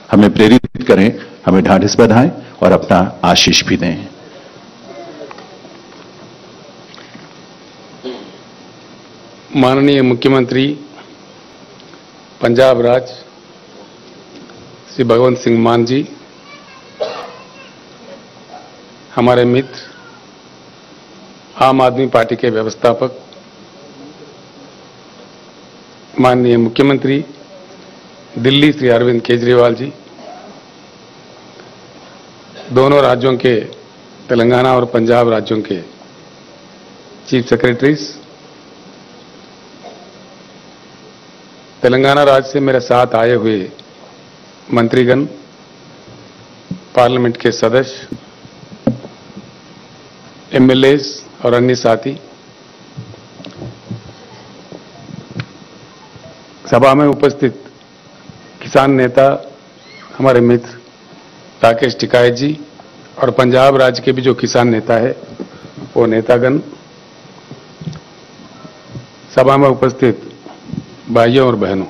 हमें प्रेरित करें, हमें ढाढ़स बंधाएं और अपना आशीष भी दें। माननीय मुख्यमंत्री पंजाब राज्य श्री भगवंत सिंह मान जी, हमारे मित्र आम आदमी पार्टी के व्यवस्थापक माननीय मुख्यमंत्री दिल्ली श्री अरविंद केजरीवाल जी, दोनों राज्यों के तेलंगाना और पंजाब राज्यों के चीफ सेक्रेटरीज, तेलंगाना राज्य से मेरे साथ आए हुए मंत्रीगण, पार्लियामेंट के सदस्य, एमएलएज और अन्य साथी, सभा में उपस्थित किसान नेता हमारे मित्र राकेश टिकायत जी और पंजाब राज्य के भी जो किसान नेता है वो नेतागण, सभा में उपस्थित भाइयों और बहनों,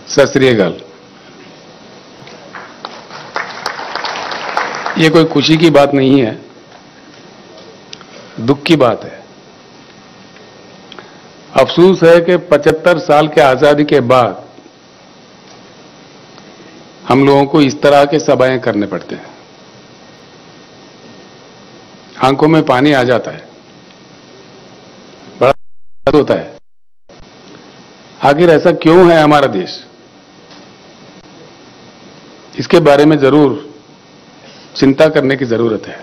सत श्री अकाल। ये कोई खुशी की बात नहीं है, दुख की बात है। अफसोस है कि 75 साल के आजादी के बाद हम लोगों को इस तरह के सभाएं करने पड़ते हैं। आंखों में पानी आ जाता है, बड़ा होता है। आखिर ऐसा क्यों है हमारा देश? इसके बारे में जरूर चिंता करने की जरूरत है।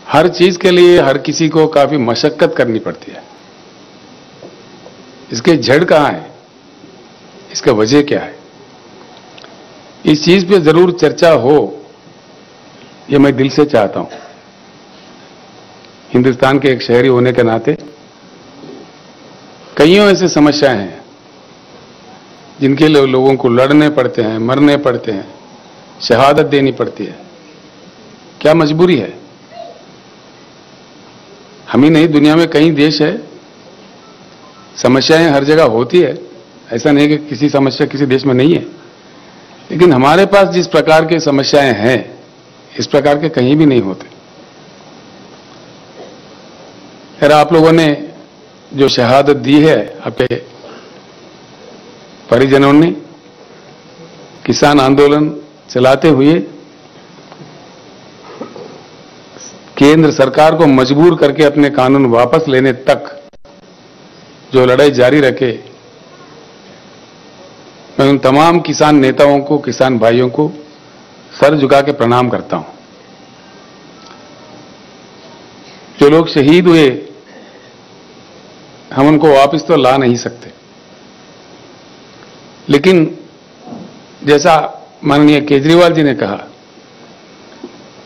हर चीज के लिए हर किसी को काफी मशक्कत करनी पड़ती है। इसके जड़ कहां है, इसका वजह क्या है, इस चीज पे जरूर चर्चा हो, ये मैं दिल से चाहता हूं। हिंदुस्तान के एक शहरी होने के नाते कईयों ऐसी समस्याएं हैं जिनके लिए लोगों को लड़ने पड़ते हैं, मरने पड़ते हैं, शहादत देनी पड़ती है। क्या मजबूरी है? हम ही नहीं, दुनिया में कई देश है, समस्याएं हर जगह होती है। ऐसा नहीं कि किसी समस्या किसी देश में नहीं है, लेकिन हमारे पास जिस प्रकार की समस्याएं हैं इस प्रकार के कहीं भी नहीं होते। खैर, आप लोगों ने जो शहादत दी है, आपके परिजनों ने किसान आंदोलन चलाते हुए केंद्र सरकार को मजबूर करके अपने कानून वापस लेने तक जो लड़ाई जारी रखे, मैं उन तमाम किसान नेताओं को, किसान भाइयों को सर झुका के प्रणाम करता हूं। जो लोग शहीद हुए, हम उनको वापस तो ला नहीं सकते, लेकिन जैसा माननीय केजरीवाल जी ने कहा,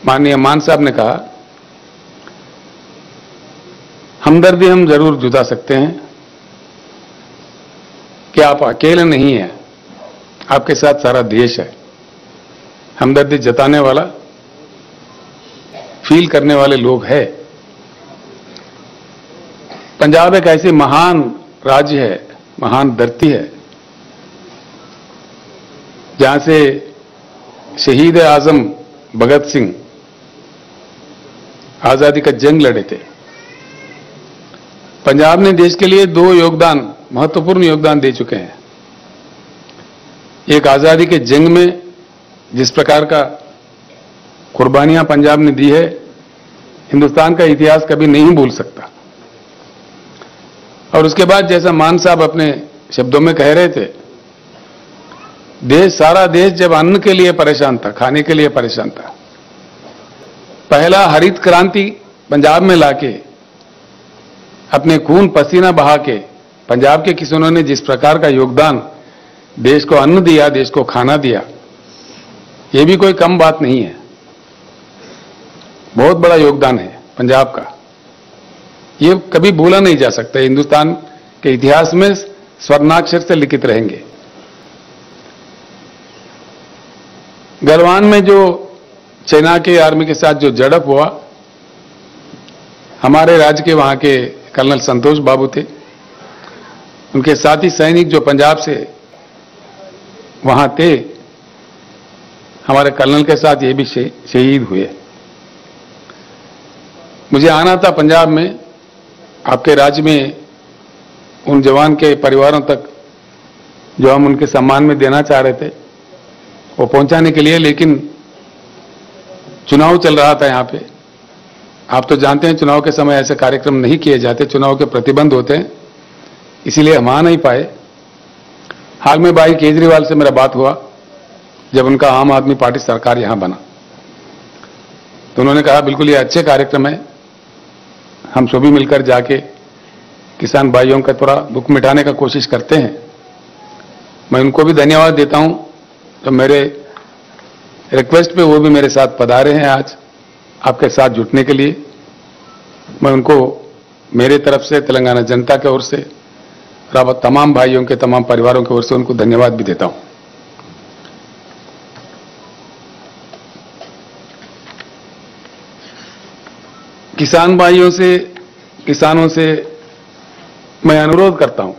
माननीय मान साहब ने कहा, हमदर्दी हम जरूर जुटा सकते हैं कि आप अकेले नहीं हैं, आपके साथ सारा देश है। हमदर्दी जताने वाला, फील करने वाले लोग हैं। पंजाब एक ऐसी महान राज्य है, महान धरती है, जहां से शहीद आजम भगत सिंह आजादी का जंग लड़े थे। पंजाब ने देश के लिए दो महत्वपूर्ण योगदान दे चुके हैं। एक आजादी के जंग में जिस प्रकार का कुर्बानियां पंजाब ने दी है, हिंदुस्तान का इतिहास कभी नहीं भूल सकता। और उसके बाद जैसा मान साहब अपने शब्दों में कह रहे थे, सारा देश जब अन्न के लिए परेशान था, खाने के लिए परेशान था, पहला हरित क्रांति पंजाब में लाके अपने खून पसीना बहा के पंजाब के किसानों ने जिस प्रकार का योगदान देश को अन्न दिया, देश को खाना दिया, यह भी कोई कम बात नहीं है। बहुत बड़ा योगदान है पंजाब का, ये कभी भूला नहीं जा सकता। हिंदुस्तान के इतिहास में स्वर्णाक्षर से लिखित रहेंगे। गलवान में जो चाइना के आर्मी के साथ जो झड़प हुआ, हमारे राज्य के वहां के कर्नल संतोष बाबू थे। उनके साथी सैनिक जो पंजाब से वहां थे, हमारे कर्नल के साथ ये भी शहीद हुए। मुझे आना था पंजाब में, आपके राज्य में उन जवान के परिवारों तक जो हम उनके सम्मान में देना चाह रहे थे वो पहुंचाने के लिए, लेकिन चुनाव चल रहा था यहां पे। आप तो जानते हैं चुनाव के समय ऐसे कार्यक्रम नहीं किए जाते, चुनाव के प्रतिबंध होते हैं, इसीलिए हम आ नहीं पाए। हाल में भाई केजरीवाल से मेरा बात हुआ जब उनका आम आदमी पार्टी सरकार यहां बना, तो उन्होंने कहा बिल्कुल ये अच्छे कार्यक्रम है, हम सभी मिलकर जाके किसान भाइयों का थोड़ा दुख मिटाने का कोशिश करते हैं। मैं उनको भी धन्यवाद देता हूं, तो मेरे रिक्वेस्ट पे वो भी मेरे साथ पधारे हैं आज आपके साथ जुटने के लिए। मैं उनको मेरे तरफ से, तेलंगाना जनता की ओर से और तमाम भाइयों के, तमाम परिवारों की ओर से उनको धन्यवाद भी देता हूं। किसान भाइयों से, किसानों से मैं अनुरोध करता हूं,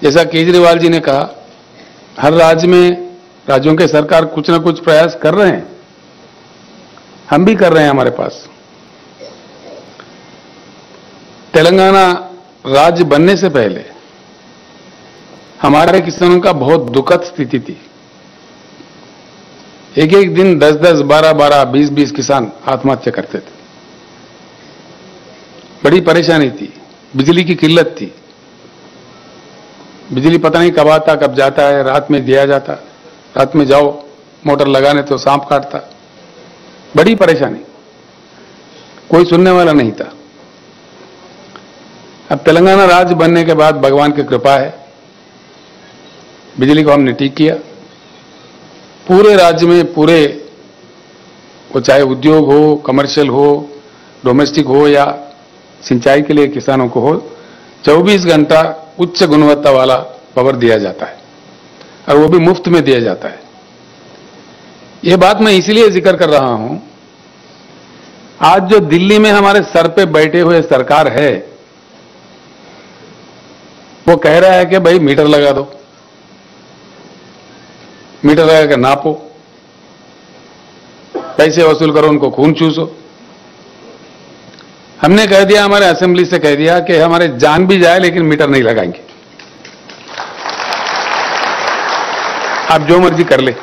जैसा केजरीवाल जी ने कहा, हर राज्य में राज्यों के सरकार कुछ ना कुछ प्रयास कर रहे हैं, हम भी कर रहे हैं। हमारे पास तेलंगाना राज्य बनने से पहले हमारे किसानों का बहुत दुखद स्थिति थी। एक एक दिन 10-10, 12-12, 20-20 किसान आत्महत्या करते थे। बड़ी परेशानी थी, बिजली की किल्लत थी, बिजली पता नहीं कब आता कब जाता है, रात में दिया जाता, रात में जाओ मोटर लगाने तो सांप काटता, बड़ी परेशानी, कोई सुनने वाला नहीं था। अब तेलंगाना राज्य बनने के बाद भगवान की कृपा है, बिजली को हमने ठीक किया। पूरे राज्य में, पूरे वो चाहे उद्योग हो, कमर्शियल हो, डोमेस्टिक हो या सिंचाई के लिए किसानों को हो, 24 घंटा उच्च गुणवत्ता वाला पावर दिया जाता है और वो भी मुफ्त में दिया जाता है। ये बात मैं इसलिए जिक्र कर रहा हूं, आज जो दिल्ली में हमारे सर पे बैठे हुए सरकार है, वो कह रहा है कि भाई मीटर लगा दो, मीटर लगा कर नापो, पैसे वसूल करो, उनको खून चूसो। हमने कह दिया, हमारे असेंबली से कह दिया कि हमारे जान भी जाए लेकिन मीटर नहीं लगाएंगे, आप जो मर्जी कर ले।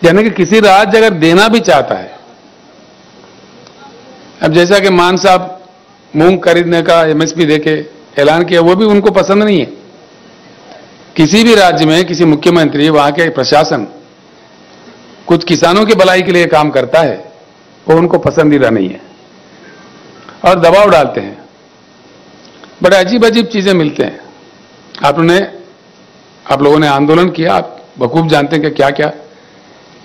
यानी कि किसी राज्य अगर देना भी चाहता है, अब जैसा कि मान साहब मूंग खरीदने का एमएसपी देके ऐलान किया, वो भी उनको पसंद नहीं है। किसी भी राज्य में किसी मुख्यमंत्री, वहां के प्रशासन कुछ किसानों की भलाई के लिए काम करता है, वो उनको पसंदीदा नहीं है और दबाव डालते हैं। बड़े अजीब अजीब चीजें मिलते हैं। आप लोगों ने आंदोलन किया, आप बखूब जानते हैं कि क्या क्या,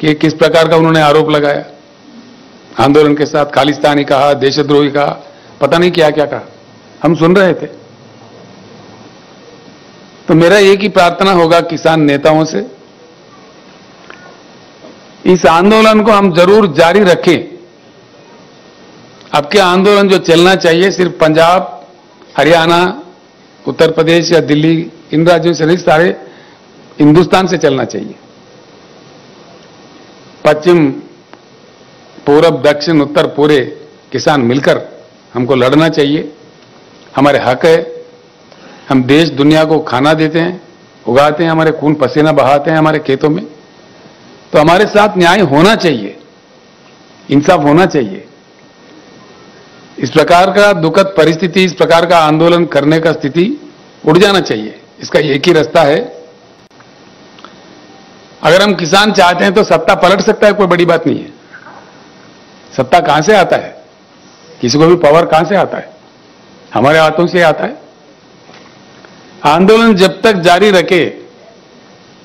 कि किस प्रकार का उन्होंने आरोप लगाया। आंदोलन के साथ खालिस्तानी कहा, देशद्रोही कहा, पता नहीं क्या क्या कहा, हम सुन रहे थे। तो मेरा एक ही प्रार्थना होगा किसान नेताओं से, इस आंदोलन को हम जरूर जारी रखें। अब के आंदोलन जो चलना चाहिए सिर्फ पंजाब, हरियाणा, उत्तर प्रदेश या दिल्ली, इन राज्यों से नहीं, सारे हिंदुस्तान से चलना चाहिए। पश्चिम, पूरब, दक्षिण, उत्तर, पूरे किसान मिलकर हमको लड़ना चाहिए। हमारे हक है, हम देश दुनिया को खाना देते हैं, उगाते हैं, हमारे खून पसीना बहाते हैं हमारे खेतों में, तो हमारे साथ न्याय होना चाहिए, इंसाफ होना चाहिए। इस प्रकार का दुखद परिस्थिति, इस प्रकार का आंदोलन करने का स्थिति उड़ जाना चाहिए। इसका एक ही रास्ता है, अगर हम किसान चाहते हैं तो सत्ता पलट सकता है, कोई बड़ी बात नहीं है। सत्ता कहां से आता है? किसी को भी पावर कहां से आता है? हमारे हाथों से आता है। आंदोलन जब तक जारी रखे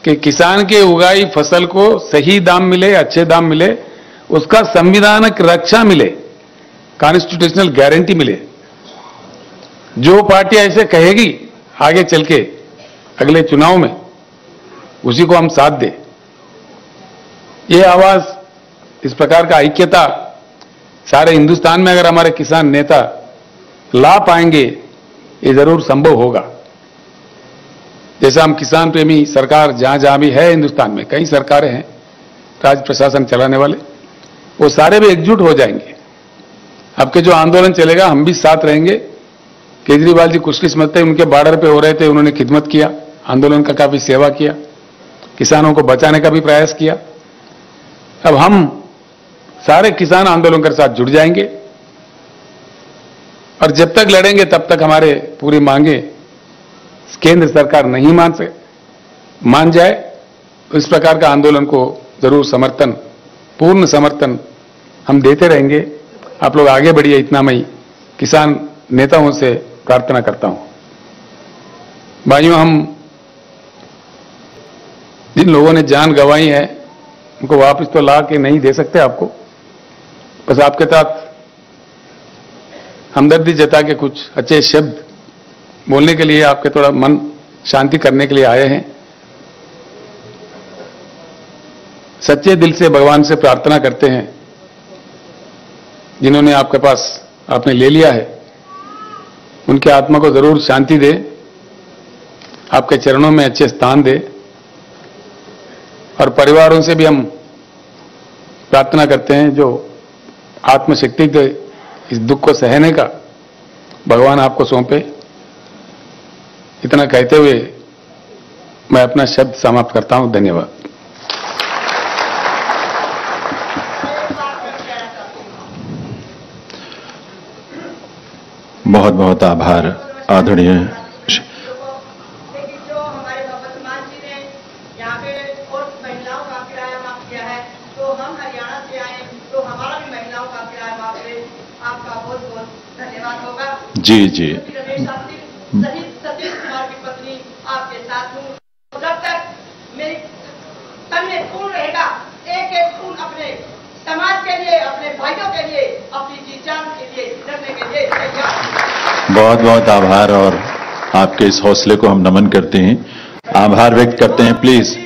कि किसान के उगाई फसल को सही दाम मिले, अच्छे दाम मिले, उसका संविधानिक रक्षा मिले, कॉन्स्टिट्यूशनल गारंटी मिले। जो पार्टी ऐसे कहेगी आगे चल के अगले चुनाव में, उसी को हम साथ दें। ये आवाज, इस प्रकार का ऐक्यता सारे हिंदुस्तान में अगर हमारे किसान नेता ला पाएंगे, ये जरूर संभव होगा। जैसा हम किसान प्रेमी सरकार जहां जहां भी है हिंदुस्तान में, कई सरकारें हैं राज्य प्रशासन चलाने वाले, वो सारे भी एकजुट हो जाएंगे। आपके जो आंदोलन चलेगा हम भी साथ रहेंगे। केजरीवाल जी खुशकिस्मत थे, उनके बॉर्डर पे हो रहे थे, उन्होंने खिदमत किया, आंदोलन का काफी सेवा किया, किसानों को बचाने का भी प्रयास किया। अब हम सारे किसान आंदोलन के साथ जुड़ जाएंगे और जब तक लड़ेंगे तब तक हमारे पूरी मांगे केंद्र सरकार नहीं मान जाए, तो इस प्रकार का आंदोलन को जरूर समर्थन, पूर्ण समर्थन हम देते रहेंगे। आप लोग आगे बढ़िए, इतना मैं किसान नेताओं से प्रार्थना करता हूं। भाइयों, हम जिन लोगों ने जान गंवाई है उनको वापस तो ला के नहीं दे सकते आपको, बस आपके साथ हमदर्दी जता के कुछ अच्छे शब्द बोलने के लिए, आपके थोड़ा मन शांति करने के लिए आए हैं। सच्चे दिल से भगवान से प्रार्थना करते हैं, जिन्होंने आपके पास आपने ले लिया है, उनके आत्मा को जरूर शांति दे, आपके चरणों में अच्छे स्थान दे। और परिवारों से भी हम प्रार्थना करते हैं, जो आत्मशक्ति के इस दुख को सहने का भगवान आपको सौंपे। इतना कहते हुए मैं अपना शब्द समाप्त करता हूं। धन्यवाद। बहुत बहुत आभार आदरणीय। जो हमारे वर्तमान जी ने यहाँ पे और महिलाओं का किराया माफ किया है, तो हम हरियाणा से आए तो हमारा भी महिलाओं का किराया माफ है। आपका बहुत बहुत धन्यवाद होगा। जी जी। रमेश शास्त्री सहित सतीश कुमार की पत्नी आपके साथ हूँ। जब तक मेरी तन में खून रहेगा, एक एक खून अपने समाज के लिए, अपने भाइयों के लिए, अपनी जी जान के लिए लड़ने के लिए तैयार। बहुत बहुत आभार और आपके इस हौसले को हम नमन करते हैं, आभार व्यक्त करते हैं। प्लीज